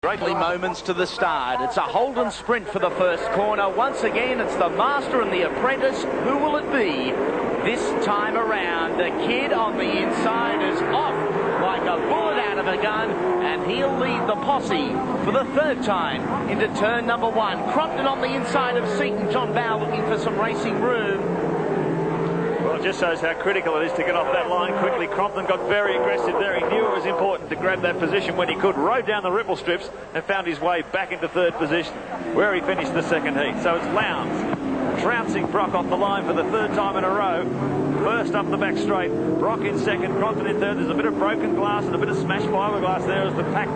Greatly moments to the start. It's a Holden sprint for the first corner. Once again, it's the master and the apprentice. Who will it be this time around? The kid on the inside is off like a bullet out of a gun, and he'll lead the posse for the third time into turn number one. Crompton on the inside of Seaton. John Bow looking for some racing room. Well, it just shows how critical it is to get off that line quickly. Crompton got very aggressive there. He knew it was important to grab that position when he could. Rode down the ripple strips and found his way back into third position, where he finished the second heat. So it's Lowndes trouncing Brock off the line for the third time in a row. First up the back straight, Brock in second, Crompton in third. There's a bit of broken glass and a bit of smashed fiberglass there as the pack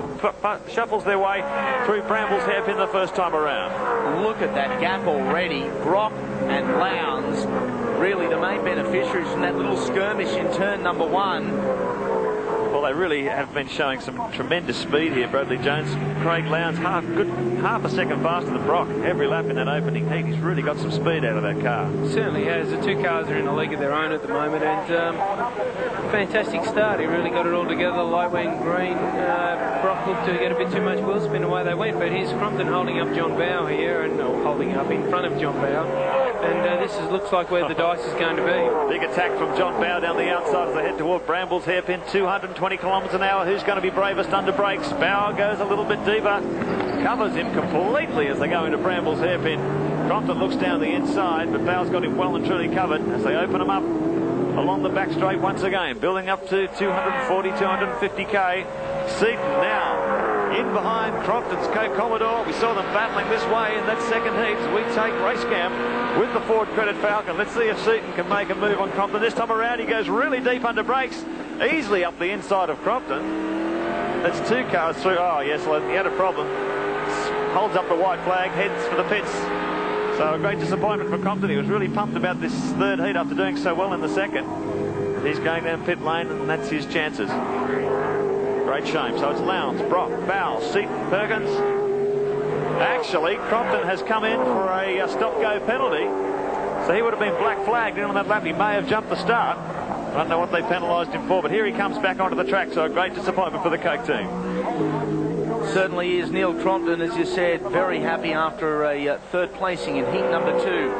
shuffles their way through Brambles Hairpin the first time around. Look at that gap already. Brock and Lowndes really the main beneficiaries from that little skirmish in turn number one. Well, they really have been showing some tremendous speed here, Bradley Jones. Craig Lowndes, half a second faster than Brock every lap in that opening heat. He's really got some speed out of that car. Certainly has. The two cars are in a league of their own at the moment, and fantastic start. He really got it all together. Light went green. Brock looked to get a bit too much wheel spin, away they went, but here's Crompton holding up John Bow here, and holding up in front of John Bow. And looks like where the dice is going to be. Big attack from John Bow down the outside as they head toward Brambles Hairpin. 220 kilometres an hour. Who's going to be bravest under brakes? Bow goes a little bit deeper. Covers him completely as they go into Brambles Hairpin. Crompton looks down the inside, but Bow's got him well and truly covered as they open him up along the back straight once again. Building up to 240, 250k. Seaton now in behind Crompton's Co-Commodore. We saw them battling this way in that second heat. We take race cam with the Ford Credit Falcon. Let's see if Seaton can make a move on Crompton. This time around he goes really deep under brakes, easily up the inside of Crompton. That's two cars through. Oh yes, well, he had a problem. Holds up the white flag, heads for the pits. So a great disappointment for Crompton. He was really pumped about this third heat after doing so well in the second. He's going down pit lane and that's his chances. Great shame. So it's Lowndes, Brock, Bow, Seaton, Perkins. Actually, Crompton has come in for a stop-go penalty. So he would have been black flagged in on that lap. He may have jumped the start. I don't know what they penalised him for, but here he comes back onto the track. So a great disappointment for the Coke team. Certainly is. Neil Crompton, as you said, very happy after a third placing in heat number two.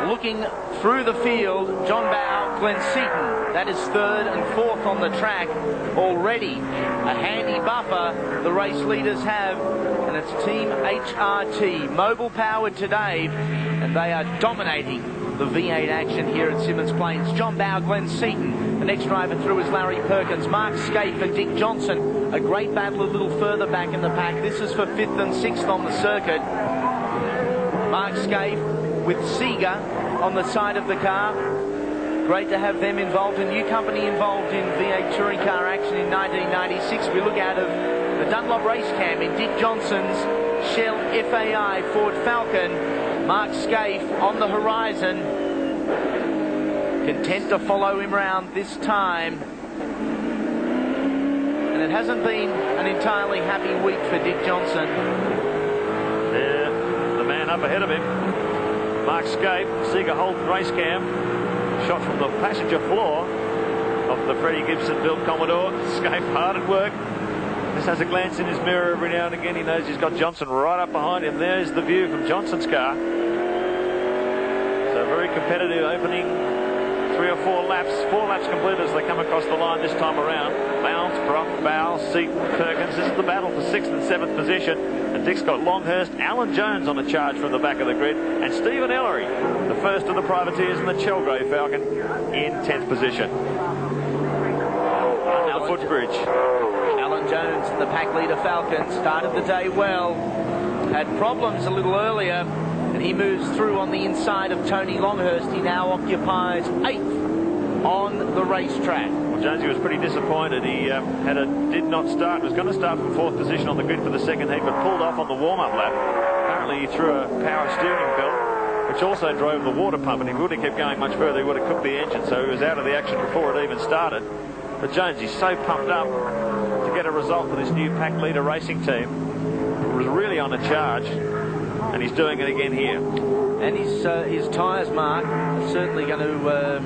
Looking through the field, John Bow, Glenn Seaton. That is third and fourth on the track already. A handy buffer the race leaders have, and it's Team HRT, mobile powered today, and they are dominating the V8 action here at Symmons Plains. John Bow, Glenn Seaton. The next driver through is Larry Perkins. Mark Scaife and Dick Johnson. A great battle a little further back in the pack. This is for 5th and 6th on the circuit. Mark Scaife with Seeger on the side of the car. Great to have them involved. A new company involved in V8 touring car action in 1996. We look out of the Dunlop race cam in Dick Johnson's Shell FAI Ford Falcon. Mark Scaife on the horizon. Content to follow him round this time. And it hasn't been an entirely happy week for Dick Johnson. Yeah, the man up ahead of him. Mark Scaife, Seeger Holden race cam. Shot from the passenger floor of the Freddie Gibson built Commodore. Scaife hard at work. Just has a glance in his mirror every now and again. He knows he's got Johnson right up behind him. There's the view from Johnson's car. So very competitive opening 3 or 4 laps. 4 laps completed as they come across the line this time around. Lowndes, Brock, Bow, Seaton, Perkins. This is the battle for 6th and 7th position. And Dick's got Longhurst, Alan Jones on the charge from the back of the grid, and Stephen Ellery, the first of the privateers in the Chelgrave Falcon, in 10th position. Under the footbridge. Alan Jones, the pack leader Falcon, started the day well. Had problems a little earlier, and he moves through on the inside of Tony Longhurst. He now occupies 8th on the racetrack. Jonesy was pretty disappointed. He did not start. Was going to start from 4th position on the grid for the second heat, but pulled off on the warm-up lap. Apparently he threw a power steering belt, which also drove the water pump, and if he would have kept going much further, he would have cooked the engine, so he was out of the action before it even started. But Jonesy's so pumped up to get a result for this new pack leader racing team. He was really on a charge, and he's doing it again here. And his tyres, Mark, are certainly going to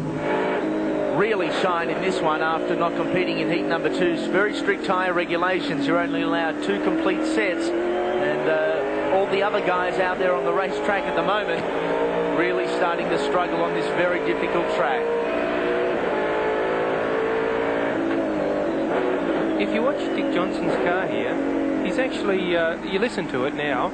really shine in this one after not competing in heat number 2. Very strict tyre regulations. You're only allowed 2 complete sets, and all the other guys out there on the racetrack at the moment really starting to struggle on this very difficult track. If you watch Dick Johnson's car here, he's actually, you listen to it now,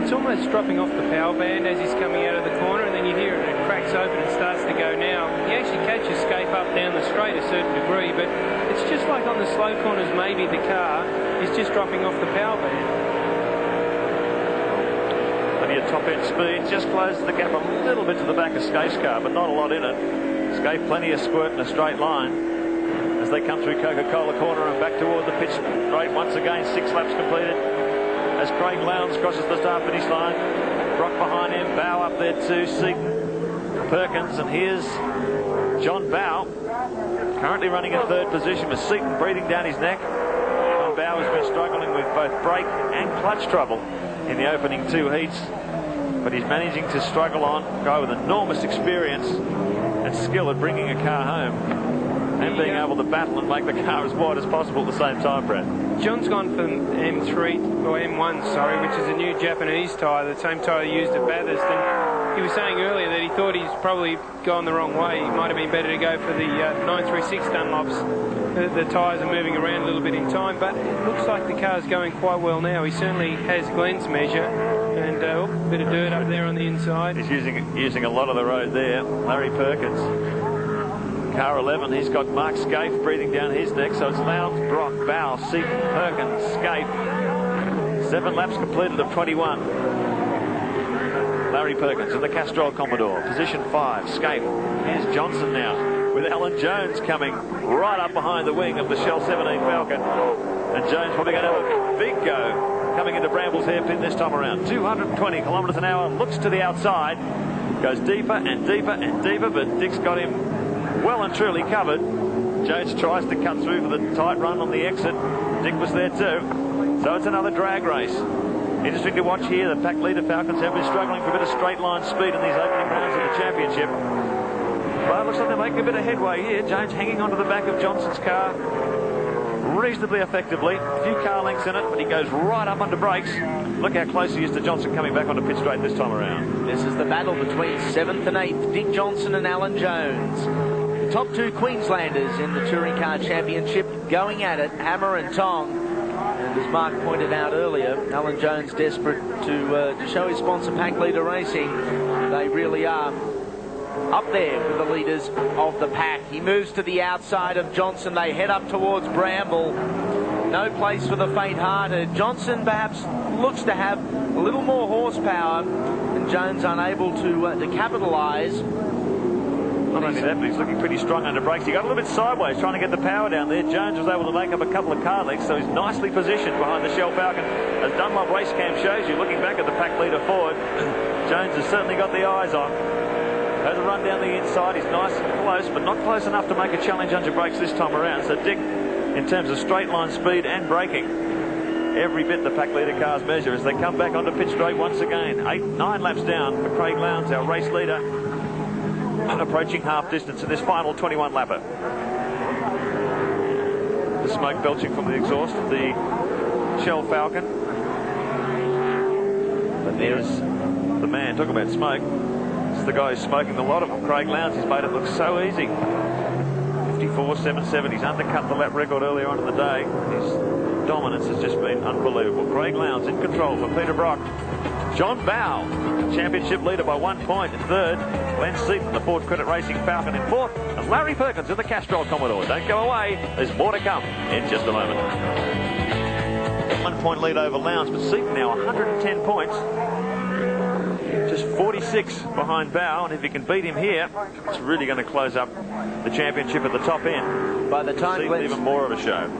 it's almost dropping off the power band as he's coming out of the corner, and then you hear it and it cracks open and starts to go now. He actually catches scape up down the straight a certain degree, but it's just like on the slow corners, maybe the car is just dropping off the power band. Plenty of top end speed, just closes the gap a little bit to the back of Scaife's car, but not a lot in it. Scaife plenty of squirt in a straight line as they come through Coca-Cola corner and back toward the pitch straight. Once again, 6 laps completed as Craig Lowndes crosses the start finish line. Brock behind him, Bow up there too, Seaton, Perkins, and here's John Bow, currently running in 3rd position with Seaton breathing down his neck. John Bow has been struggling with both brake and clutch trouble in the opening 2 heats, but he's managing to struggle on, go with enormous experience and skill at bringing a car home and being able to battle and make the car as wide as possible at the same time, Brad. John's gone for M3, or M1, sorry, which is a new Japanese tyre, the same tyre used at Bathurst. And he was saying earlier that he thought he's probably gone the wrong way. He might have been better to go for the 936 Dunlops. The tyres are moving around a little bit in time, but it looks like the car's going quite well now. He certainly has Glenn's measure, and a bit of dirt up there on the inside. He's using a lot of the road there. Larry Perkins. Car 11, he's got Mark Scaife breathing down his neck, so it's Lowndes, Brock, Bow, Seaton, Perkins, Scaife. 7 laps completed of 21. Larry Perkins in the Castrol Commodore, position 5, Scaife. Here's Johnson now, with Alan Jones coming right up behind the wing of the Shell 17 Falcon. And Jones probably going to have a big go coming into Brambles hairpin this time around. 220 kilometres an hour, looks to the outside, goes deeper and deeper and deeper, but Dick's got him well and truly covered. Jones tries to cut through for the tight run on the exit. Dick was there too. So it's another drag race. Interesting to watch here. The pack leader Falcons have been struggling for a bit of straight line speed in these opening rounds of the championship. But it looks like they're making a bit of headway here. Jones hanging onto the back of Johnson's car reasonably effectively. A few car lengths in it, but he goes right up under brakes. Look how close he is to Johnson coming back onto pit straight this time around. This is the battle between 7th and 8th, Dick Johnson and Alan Jones. Top 2 Queenslanders in the Touring Car Championship going at it, hammer and tong. And as Mark pointed out earlier, Alan Jones desperate to show his sponsor Pack Leader Racing. They really are up there with the leaders of the pack. He moves to the outside of Johnson. They head up towards Bramble. No place for the faint-hearted. Johnson perhaps looks to have a little more horsepower, and Jones unable to capitalise. Not only that, but he's looking pretty strong under brakes. He got a little bit sideways trying to get the power down there. Jones was able to make up a couple of car lengths, so he's nicely positioned behind the Shell Falcon. As Dunlop Race Cam shows you, looking back at the pack leader Ford, Jones has certainly got the eyes on. Has a run down the inside. He's nice and close, but not close enough to make a challenge under brakes this time around. So Dick, in terms of straight line speed and braking, every bit the pack leader cars measure as they come back onto pit straight once again. 9 laps down for Craig Lowndes, our race leader, and approaching half distance in this final 21 lapper. The smoke belching from the exhaust of the Shell Falcon. But there's the man, talk about smoke. It's the guy who's smoking a lot of them. Craig Lowndes, he's made it look so easy. 54.77, he's undercut the lap record earlier on in the day. His dominance has just been unbelievable. Craig Lowndes in control for Peter Brock. John Bow, championship leader by 1 point in 3rd. Glenn Seaton, the Ford Credit Racing Falcon in 4th. And Larry Perkins in the Castrol Commodore. Don't go away. There's more to come in just a moment. 1 point lead over Lowndes, but Seaton now 110 points. Just 46 behind Bow, and if he can beat him here, it's really going to close up the championship at the top end. By the time even more of a show.